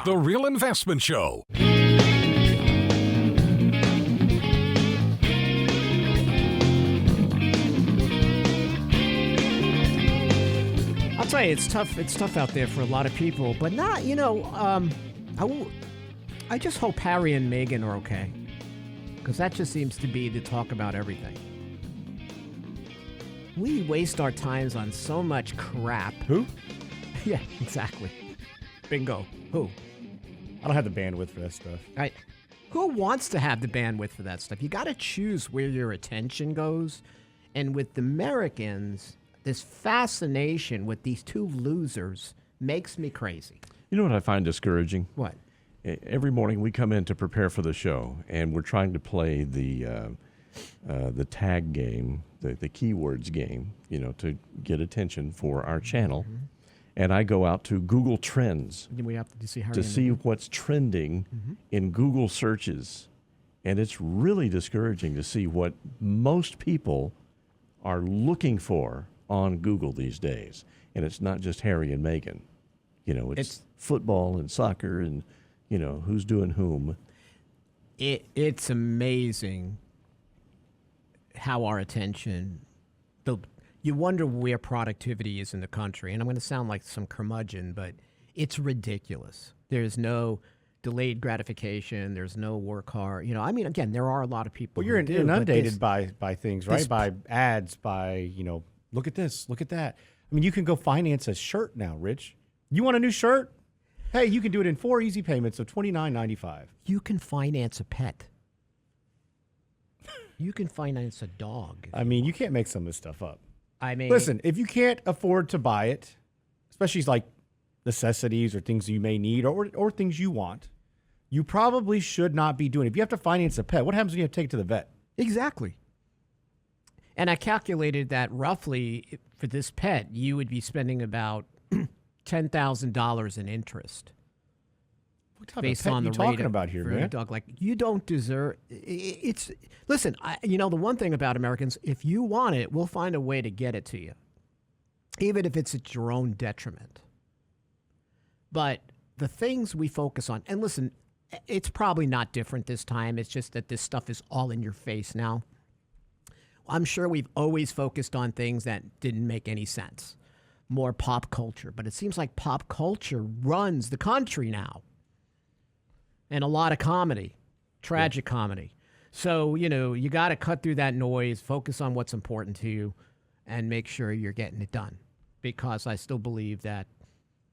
The Real Investment Show. I'll tell you, it's tough out there for a lot of people, but not, I just hope Harry and Meghan are okay, because that just seems to be the talk about everything. We waste our times on so much crap. Who? Yeah, exactly. Bingo. Who? I don't have the bandwidth for that stuff. Who wants to have the bandwidth for that stuff? You got to choose where your attention goes. And with the Americans, this fascination with these two losers makes me crazy. You know what I find discouraging? What? Every morning we come in to prepare for the show, and we're trying to play the tag game, the keywords game, to get attention for our channel. Mm-hmm. And I go out to Google Trends we have to see what's trending in Google searches. And it's really discouraging to see what most people are looking for on Google these days. And it's not just Harry and Meghan. It's football and soccer and, who's doing whom. It's amazing how our attention, you wonder where productivity is in the country. And I'm going to sound like some curmudgeon, but it's ridiculous. There's no delayed gratification. There's no work hard. Again, there are a lot of people. Well, you're inundated by things, right? By ads, by, look at this, look at that. You can go finance a shirt now, Rich. You want a new shirt? Hey, you can do it in 4 easy payments of $29.95. You can finance a pet. You can finance a dog. You can't make some of this stuff up. Listen, if you can't afford to buy it, especially like necessities or things you may need or things you want, you probably should not be doing it. If you have to finance a pet, what happens when you have to take it to the vet? Exactly. And I calculated that roughly for this pet, you would be spending about $10,000 in interest. What type of pet are you talking about here, man? Dog, you don't deserve it's. Listen, the one thing about Americans, if you want it, we'll find a way to get it to you, even if it's at your own detriment. But the things we focus on, and listen, it's probably not different this time. It's just that this stuff is all in your face now. I'm sure we've always focused on things that didn't make any sense, more pop culture. But it seems like pop culture runs the country now. And a lot of comedy, tragic comedy. So, you got to cut through that noise, focus on what's important to you, and make sure you're getting it done. Because I still believe that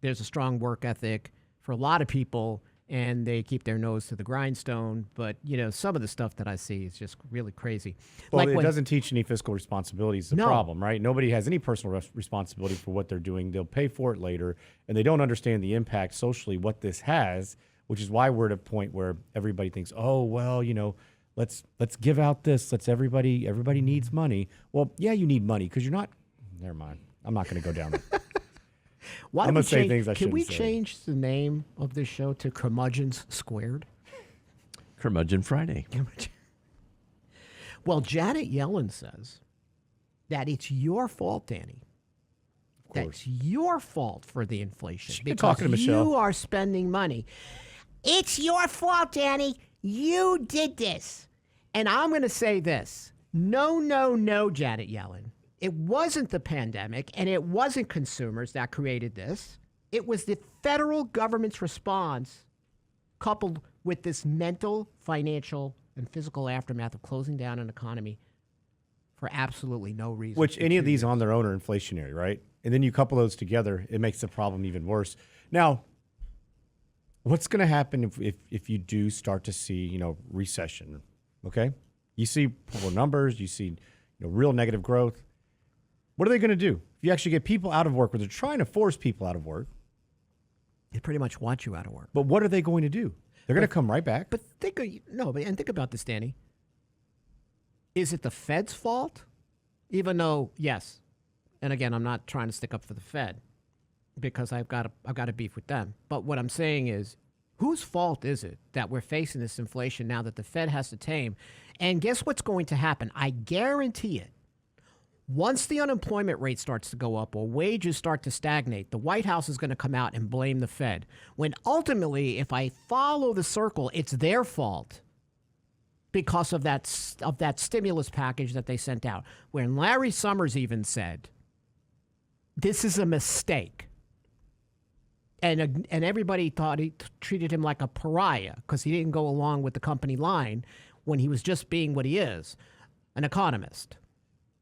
there's a strong work ethic for a lot of people, and they keep their nose to the grindstone. But, some of the stuff that I see is just really crazy. Well, it doesn't teach any fiscal responsibility is the problem, right? Nobody has any personal responsibility for what they're doing. They'll pay for it later, and they don't understand the impact socially what this has, which is why we're at a point where everybody thinks, oh, well, let's give out this. Everybody needs money. Well, yeah, you need money because you're not. Never mind. I'm not going to go down there. I'm going to say things I shouldn't say. Can we change the name of this show to Curmudgeons Squared? Curmudgeon Friday. Well, Janet Yellen says that it's your fault, Danny. That's your fault for the inflation because you are spending money. It's your fault, Danny. You did this. And I'm going to say this. No, Janet Yellen. It wasn't the pandemic, and it wasn't consumers that created this. It was the federal government's response coupled with this mental, financial, and physical aftermath of closing down an economy for absolutely no reason. Which any of these on their own are inflationary, right? And then you couple those together, it makes the problem even worse. Now, what's going to happen if you do start to see, recession, okay? You see poor numbers, you see real negative growth. What are they going to do? If you actually get people out of work, where they're trying to force people out of work. They pretty much want you out of work. But what are they going to do? They're going to come right back. But think about this, Danny. Is it the Fed's fault? Even though, yes, and again, I'm not trying to stick up for the Fed because I've got a beef with them. But what I'm saying is, whose fault is it that we're facing this inflation now that the Fed has to tame? And guess what's going to happen? I guarantee it. Once the unemployment rate starts to go up or wages start to stagnate, the White House is going to come out and blame the Fed. When ultimately, if I follow the circle, it's their fault because of that stimulus package that they sent out. When Larry Summers even said, this is a mistake. And everybody thought he treated him like a pariah because he didn't go along with the company line when he was just being what he is, an economist,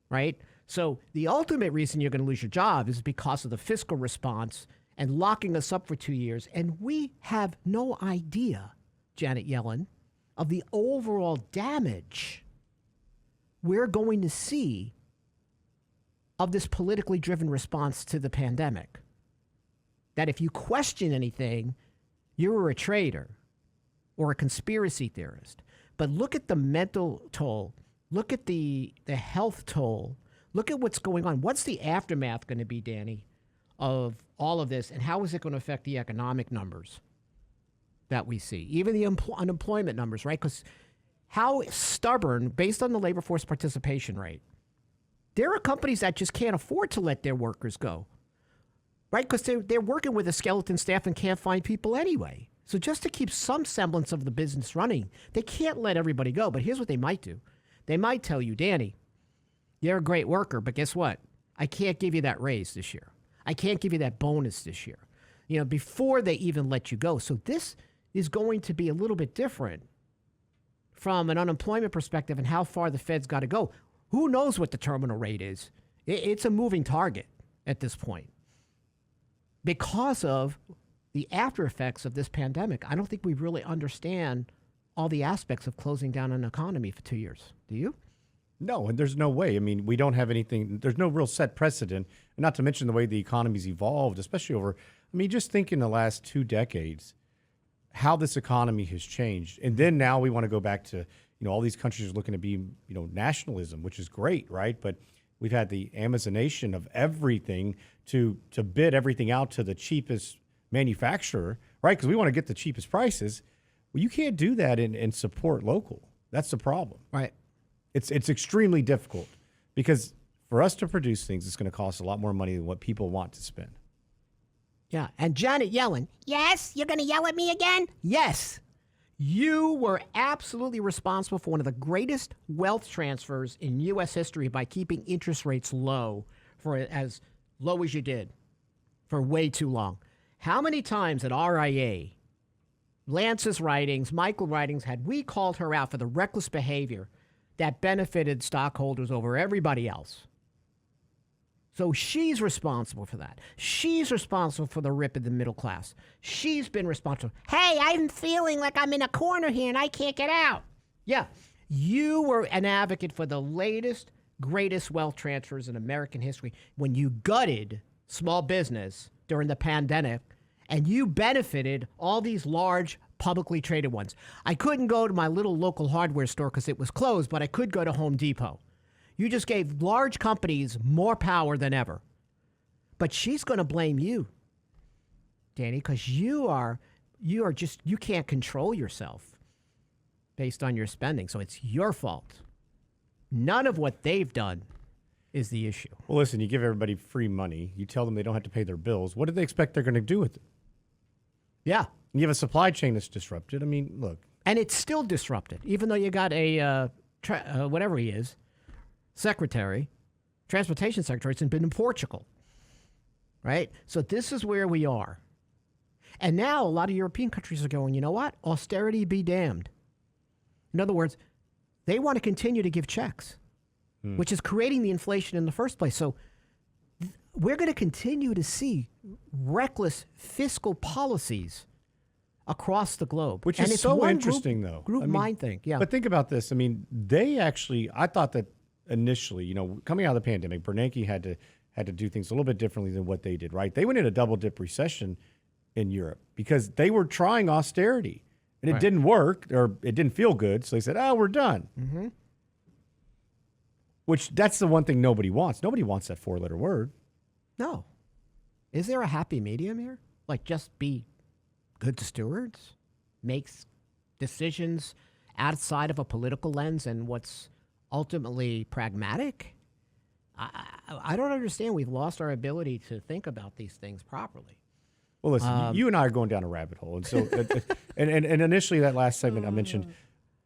right? So the ultimate reason you're going to lose your job is because of the fiscal response and locking us up for 2 years. And we have no idea, Janet Yellen, of the overall damage we're going to see of this politically driven response to the pandemic. That if you question anything, you're a traitor or a conspiracy theorist. But look at the mental toll. Look at the health toll. Look at what's going on. What's the aftermath going to be, Danny, of all of this? And how is it going to affect the economic numbers that we see? Even the unemployment numbers, right? Because how stubborn, based on the labor force participation rate, there are companies that just can't afford to let their workers go, right? Because they're working with a skeleton staff and can't find people anyway. So just to keep some semblance of the business running, they can't let everybody go. But here's what they might do. They might tell you, Danny, you're a great worker, but guess what? I can't give you that raise this year. I can't give you that bonus this year, before they even let you go. So this is going to be a little bit different from an unemployment perspective and how far the Fed's got to go. Who knows what the terminal rate is? It's a moving target at this point. Because of the after effects of this pandemic, I don't think we really understand all the aspects of closing down an economy for 2 years. Do you? No, and there's no way. I mean, we don't have anything. There's no real set precedent, and not to mention the way the economy's evolved, especially over, just think in the last 2 decades, how this economy has changed. And then now we want to go back to, all these countries are looking to be, nationalism, which is great, right? But we've had the Amazonation of everything to bid everything out to the cheapest manufacturer, right? Because we want to get the cheapest prices. Well, you can't do that and support local. That's the problem. Right. It's extremely difficult because for us to produce things, it's going to cost a lot more money than what people want to spend. Yeah. And Janet Yellen. Yes? You're going to yell at me again? Yes. You were absolutely responsible for one of the greatest wealth transfers in U.S. history by keeping interest rates low for as low as you did for way too long. How many times at RIA, Lance's writings, Michael writings, had we called her out for the reckless behavior that benefited stockholders over everybody else? So she's responsible for that. She's responsible for the rip in the middle class. She's been responsible. Hey, I'm feeling like I'm in a corner here and I can't get out. Yeah, you were an advocate for the latest, greatest wealth transfers in American history when you gutted small business during the pandemic and you benefited all these large publicly traded ones. I couldn't go to my little local hardware store because it was closed, but I could go to Home Depot. You just gave large companies more power than ever. But she's going to blame you, Danny, because you can't control yourself based on your spending. So it's your fault. None of what they've done is the issue. Well, listen, you give everybody free money. You tell them they don't have to pay their bills. What do they expect they're going to do with it? Yeah. You have a supply chain that's disrupted. Look. And it's still disrupted, even though you got a, whatever he is, transportation secretary, it's been in Portugal, right? So this is where we are. And now a lot of European countries are going, you know what? Austerity be damned. In other words, they want to continue to give checks, which is creating the inflation in the first place. So we're going to continue to see reckless fiscal policies across the globe. Which is so interesting, though. Group mind thing, yeah. But think about this. They actually, I thought that initially, coming out of the pandemic, Bernanke had to do things a little bit differently than what they did, right? They went in a double dip recession in Europe because they were trying austerity and it didn't work or it didn't feel good. So they said, we're done. Mm-hmm. Which that's the one thing nobody wants. Nobody wants that 4-letter word. No. Is there a happy medium here? Like just be good stewards, makes decisions outside of a political lens and what's ultimately pragmatic? I don't understand. We've lost our ability to think about these things properly. Well, listen, you and I are going down a rabbit hole. And so, and initially that last segment I mentioned,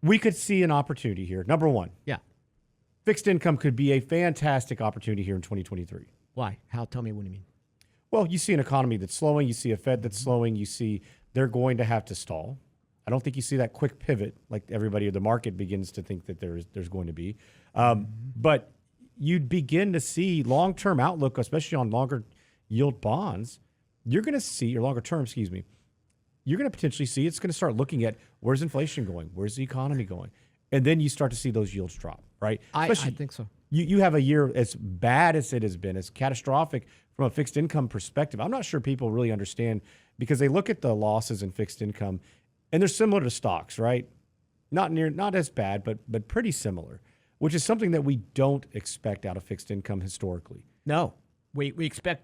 we could see an opportunity here. Number one. Yeah. Fixed income could be a fantastic opportunity here in 2023. Why? Tell me what you mean. Well, you see an economy that's slowing. You see a Fed that's slowing. You see they're going to have to stall. I don't think you see that quick pivot like everybody in the market begins to think that there's going to be. But you'd begin to see long-term outlook, especially on longer yield bonds. You're going to see, or longer term, excuse me, you're going to potentially see it's going to start looking at where's inflation going, where's the economy going, and then you start to see those yields drop, right? I think so. You have a year as bad as it has been, as catastrophic from a fixed income perspective. I'm not sure people really understand because they look at the losses in fixed income, and they're similar to stocks, right? Not as bad, but pretty similar, which is something that we don't expect out of fixed income historically. No, we expect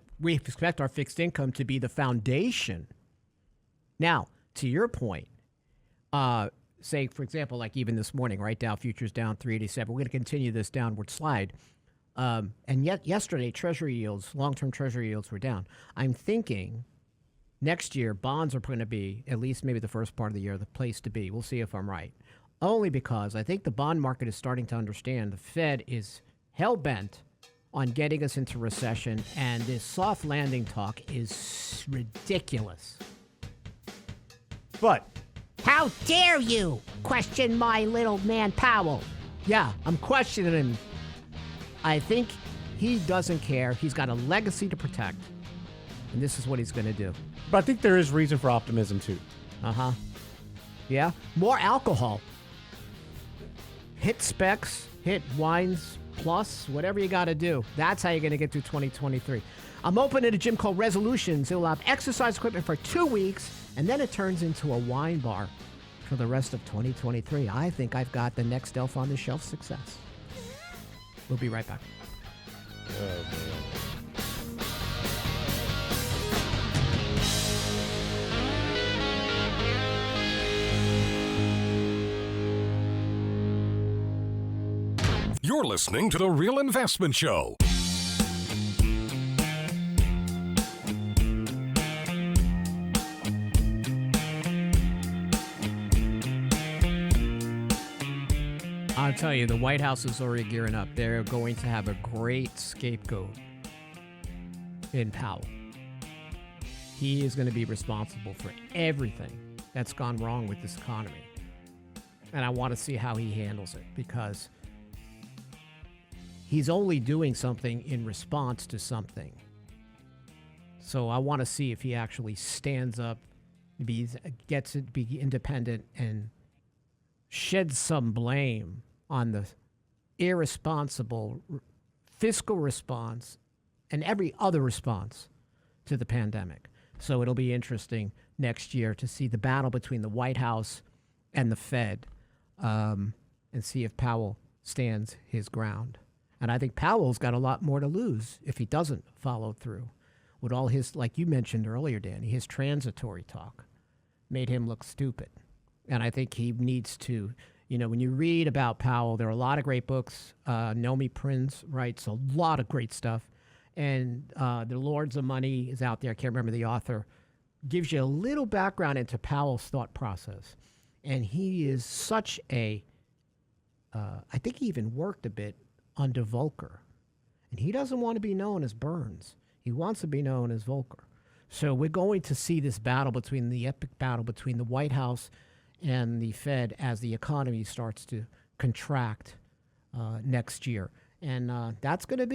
our fixed income to be the foundation. Now, to your point, say, for example, like even this morning, right? Dow futures down 387. We're going to continue this downward slide. And yet yesterday, Treasury yields, long-term Treasury yields were down. I'm thinking next year, bonds are going to be, at least maybe the first part of the year, the place to be. We'll see if I'm right. Only because I think the bond market is starting to understand the Fed is hell-bent on getting us into recession, and this soft landing talk is ridiculous. But how dare you question my little man Powell? Yeah, I'm questioning him. I think he doesn't care. He's got a legacy to protect, and this is what he's going to do. But I think there is reason for optimism, too. Yeah, more alcohol. Hit specs, hit wines plus, whatever you got to do. That's how you're going to get through 2023. I'm opening a gym called Resolutions. It'll have exercise equipment for 2 weeks, and then it turns into a wine bar for the rest of 2023. I think I've got the next elf on the shelf success. We'll be right back. Oh, man. You're listening to The Real Investment Show. I'll tell you, the White House is already gearing up. They're going to have a great scapegoat in Powell. He is going to be responsible for everything that's gone wrong with this economy. And I want to see how he handles it, because he's only doing something in response to something. So I want to see if he actually stands up, gets it, be independent, and sheds some blame on the irresponsible fiscal response and every other response to the pandemic. So it'll be interesting next year to see the battle between the White House and the Fed, and see if Powell stands his ground. And I think Powell's got a lot more to lose if he doesn't follow through with all his, like you mentioned earlier, Danny, his transitory talk made him look stupid. And I think he needs to, when you read about Powell, there are a lot of great books. Nomi Prinz writes a lot of great stuff. And The Lords of Money is out there. I can't remember the author. Gives you a little background into Powell's thought process. And he is such a, I think he even worked a bit under Volcker. And he doesn't want to be known as Burns. He wants to be known as Volcker. So we're going to see this battle between the epic battle between the White House and the Fed as the economy starts to contract next year. And that's going to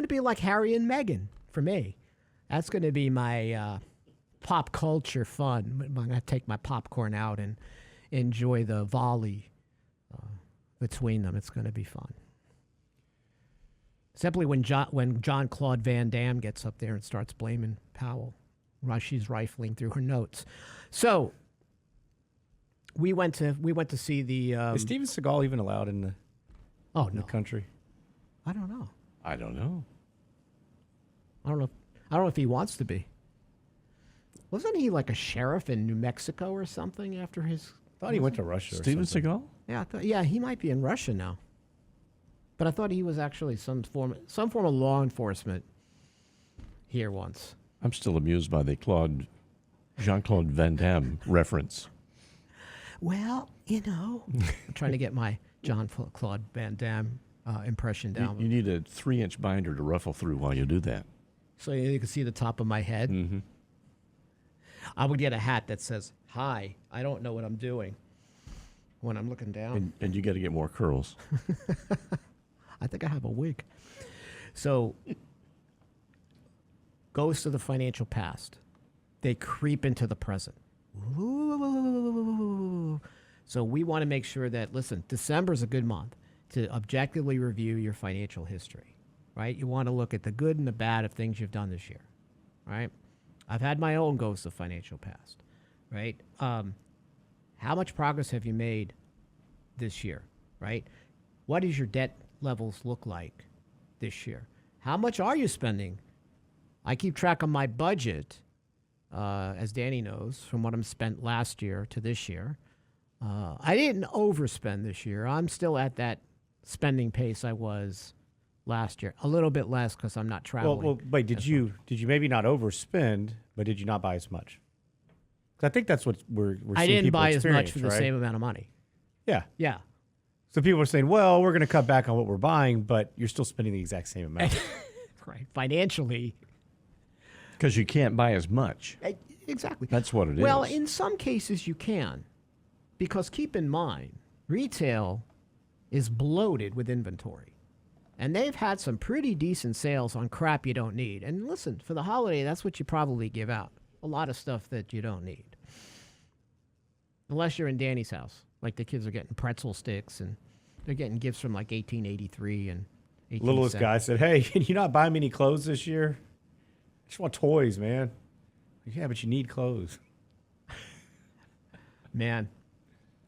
be like Harry and Meghan for me. That's going to be my pop culture fun. I'm going to take my popcorn out and enjoy the volley between them. It's going to be fun. Simply when Jean-Claude Van Damme gets up there and starts blaming Powell while she's rifling through her notes. So we went to see the. Is Steven Seagal even allowed in the country? I don't know. I don't know. I don't know if he wants to be. Wasn't he like a sheriff in New Mexico or something after his? I thought he went to Russia. Steven Seagal? Yeah, he might be in Russia now. But I thought he was actually some form of law enforcement here once. I'm still amused by the Jean-Claude Van Damme reference. Well, I'm trying to get my Jean-Claude Van Damme impression down. You need a 3-inch binder to ruffle through while you do that. So you can see the top of my head. Mm-hmm. I would get a hat that says, "Hi, I don't know what I'm doing," when I'm looking down. And you got to get more curls. I think I have a wig. So, ghosts of the financial past. They creep into the present. Ooh. So we want to make sure that, listen, December is a good month to objectively review your financial history, right? You want to look at the good and the bad of things you've done this year, right? I've had my own ghosts of financial past, right? How much progress have you made this year, right? What does your debt levels look like this year? How much are you spending? I keep track of my budget, as Danny knows, from what I'm spent last year to this year. I didn't overspend this year. I'm still at that spending pace I was last year. A little bit less because I'm not traveling. Well, wait, did you maybe not overspend, but did you not buy as much? 'Cause I think that's what we're seeing I didn't people buy as much experience, for the right? same amount of money. Yeah. Yeah. So people are saying, well, we're going to cut back on what we're buying, but you're still spending the exact same amount. Right. Financially. Because you can't buy as much. Exactly. That's what it is. Well, in some cases you can. Because keep in mind, retail is bloated with inventory. And they've had some pretty decent sales on crap you don't need. And listen, for the holiday, that's what you probably give out. A lot of stuff that you don't need. Unless you're in Danny's house. Like the kids are getting pretzel sticks and they're getting gifts from like 1883 and 1870. Littlest guy said, hey, can you not buy me any clothes this year? I just want toys, man. Yeah, but you need clothes. Man.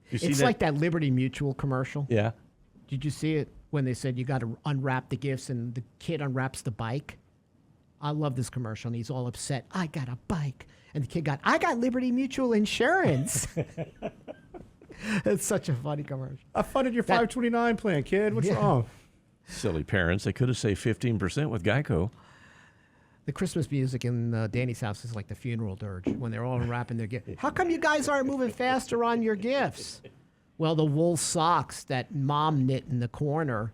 You see It's that? like that Liberty Mutual commercial. Yeah. Did you see it when they said you got to unwrap the gifts and the kid unwraps the bike? I love this commercial, and he's all upset. I got a bike. And the kid I got Liberty Mutual insurance. It's such a funny commercial. I funded your 529 plan, kid. What's wrong? Silly parents. They could have saved 15% with Geico. The Christmas music in Danny's house is like the funeral dirge when they're all unwrapping their gifts. How come you guys aren't moving faster on your gifts? Well, the wool socks that mom knit in the corner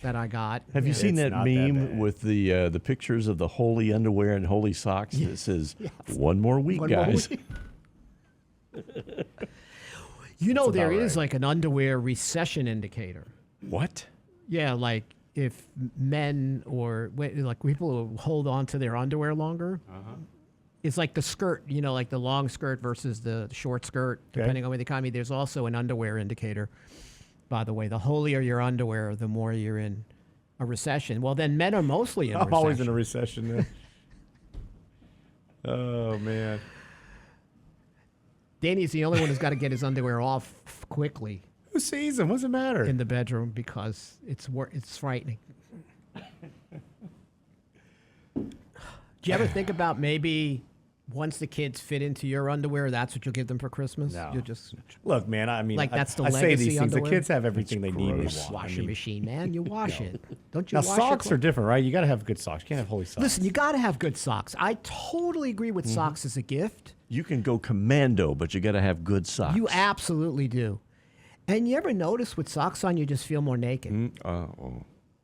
that I got. Have you seen It's that not that meme bad. with the pictures of the holy underwear and holy socks that says, one more week, One more guys? week. You know, there about is right. like an underwear recession indicator. What? Yeah, like if men or like people who hold on to their underwear longer, it's like the skirt, like the long skirt versus the short skirt, depending on where the economy. There's also an underwear indicator, by the way. The holier your underwear, the more you're in a recession. Well, then men are mostly in a I'm recession. always in a recession then. Oh, man. Danny's the only one who's got to get his underwear off quickly Who sees them? What's the matter? in the bedroom because it's frightening. Do you ever think about maybe once the kids fit into your underwear, that's what you'll give them for Christmas? No. You'll just Look, man, I mean, Like, that's the I say legacy these things. underwear? The kids have everything they need. gross. They want. wash I your mean, machine, man. You wash it. Don't you now, wash socks your are different, right? You got to have good socks. You can't have holy socks. Listen, you got to have good socks. I totally agree with socks as a gift. You can go commando, but you got to have good socks. You absolutely do. And you ever notice with socks on, you just feel more naked?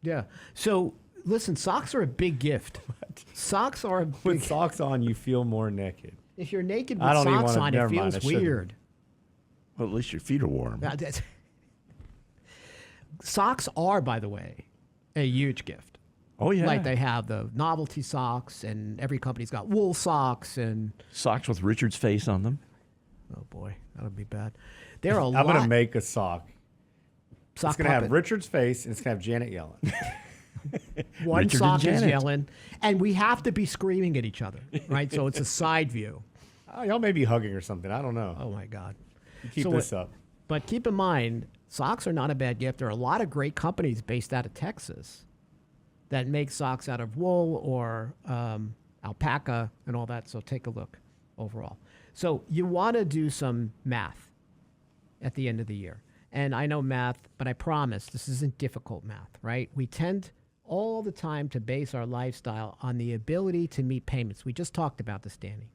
Yeah. So, listen, socks are a big gift. Socks are a big With socks on, you feel more naked. If you're naked with I don't even socks wanna- on, it never mind, feels I shouldn't. weird. Well, at least your feet are warm. Socks are, by the way, a huge gift. Oh, yeah. Like they have the novelty socks, and every company's got wool socks, and Socks with Richard's face on them. oh boy, that would be bad. There are a I'm lot. going to make a sock. sock It's going to have puppet. Richard's face, and it's going to have Janet Yellen. One Richard sock and is Janet. yelling, and we have to be screaming at each other, right? So it's a side view. Oh, y'all may be hugging or something. I don't know. Oh my God. You keep so this up. But keep in mind, socks are not a bad gift. There are a lot of great companies based out of Texas that make socks out of wool or alpaca and all that. So take a look overall. So you want to do some math at the end of the year. And I know math, but I promise this isn't difficult math, right? We tend all the time to base our lifestyle on the ability to meet payments. We just talked about this, Danny.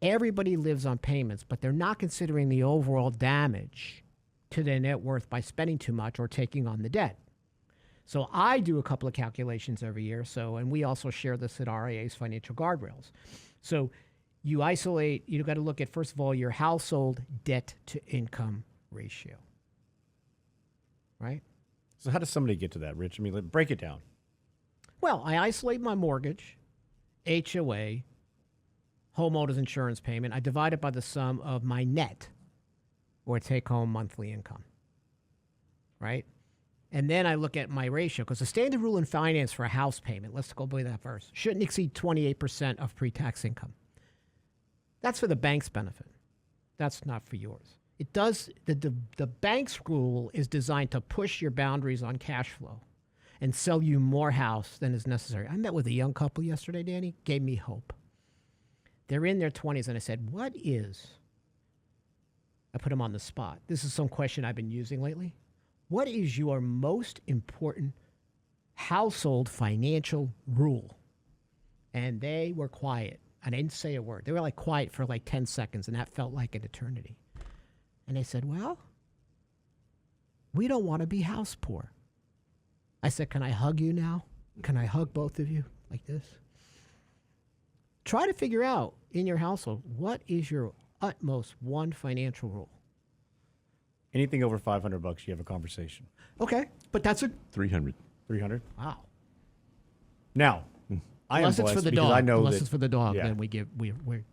Everybody lives on payments, but they're not considering the overall damage to their net worth by spending too much or taking on the debt. So I do a couple of calculations every year. And we also share this at RIA's Financial Guardrails. So you isolate, you got to look at, first of all, your household debt to income ratio. Right? So how does somebody get to that, Rich? I mean, break it down. Well, I isolate my mortgage, HOA, homeowners insurance payment. I divide it by the sum of my net or take-home monthly income. Right? And then I look at my ratio, because the standard rule in finance for a house payment, let's go by that first, shouldn't exceed 28% of pre-tax income. That's for the bank's benefit. That's not for yours. It does, the bank's rule is designed to push your boundaries on cash flow and sell you more house than is necessary. I met with a young couple yesterday, Danny, gave me hope. They're in their 20s, and I said, I put them on the spot. This is some question I've been using lately. What is your most important household financial rule? And they were quiet. I didn't say a word. They were quiet for 10 seconds, and that felt like an eternity. And they said, well, we don't want to be house poor. I said, can I hug you now? Can I hug both of you like this? Try to figure out in your household, what is your utmost one financial rule? Anything over $500, you have a conversation. Okay, but that's a 300. 300. Wow. Now, I Unless am it's for blessed the because dog. I know Unless that, it's for the dog, yeah. then we're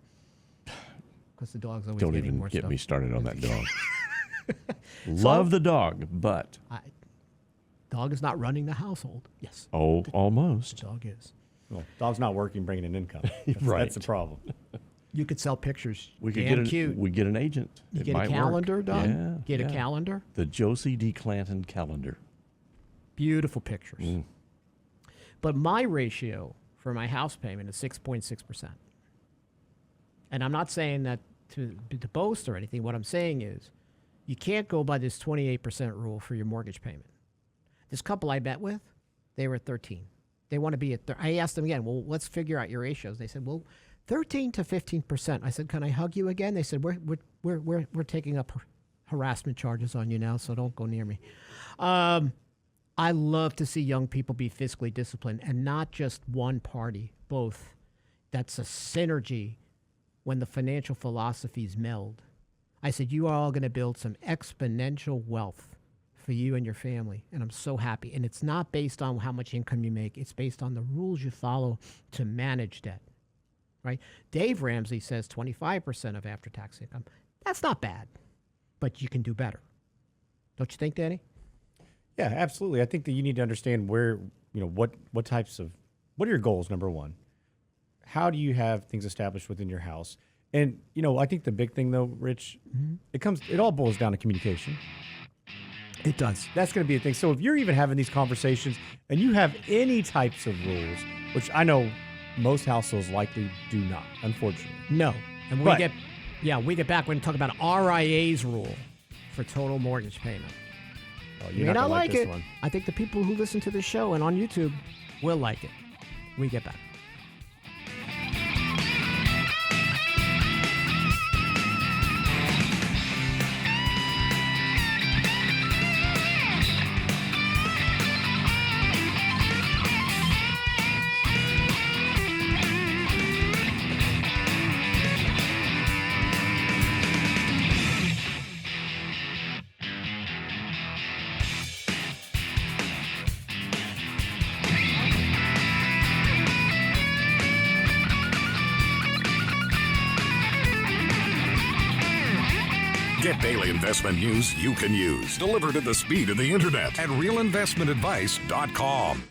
because the dog's always Don't getting even more get stuff. me started on that dog. Love the dog, but Dog is not running the household. Yes. almost. The dog is. Well, dog's not working, bringing in income. That's, Right. That's the problem. You could sell pictures. We could Damn cute. We get an agent. You It get a might work. calendar done. Yeah, Get yeah. a calendar. The Josie D. Clanton calendar. Beautiful pictures. But my ratio for my house payment is 6.6%. And I'm not saying that to boast or anything. What I'm saying is you can't go by this 28% rule for your mortgage payment. This couple I met with, they were at 13. They want to be at I asked them again, well, let's figure out your ratios. They said, well, 13 to 15%. I said, can I hug you again? They said, we're taking up harassment charges on you now, so don't go near me. I love to see young people be fiscally disciplined and not just one party, both. That's a synergy when the financial philosophies meld. I said, you are all going to build some exponential wealth for you and your family, and I'm so happy. And it's not based on how much income you make. It's based on the rules you follow to manage debt, right? Dave Ramsey says 25% of after-tax income. That's not bad, but you can do better. Don't you think, Danny? Yeah, absolutely. I think that you need to understand where, what are your goals, number one? How do you have things established within your house? And, I think the big thing, though, Rich, it all boils down to communication. It does. That's going to be a thing. So if you're even having these conversations and you have any types of rules, which I know most households likely do not, unfortunately. No. And we get back when we talk about RIA's rule for total mortgage payment. Oh, You may not like it. I think the people who listen to the show and on YouTube will like it. We get back. Get daily investment news you can use, delivered at the speed of the internet at realinvestmentadvice.com.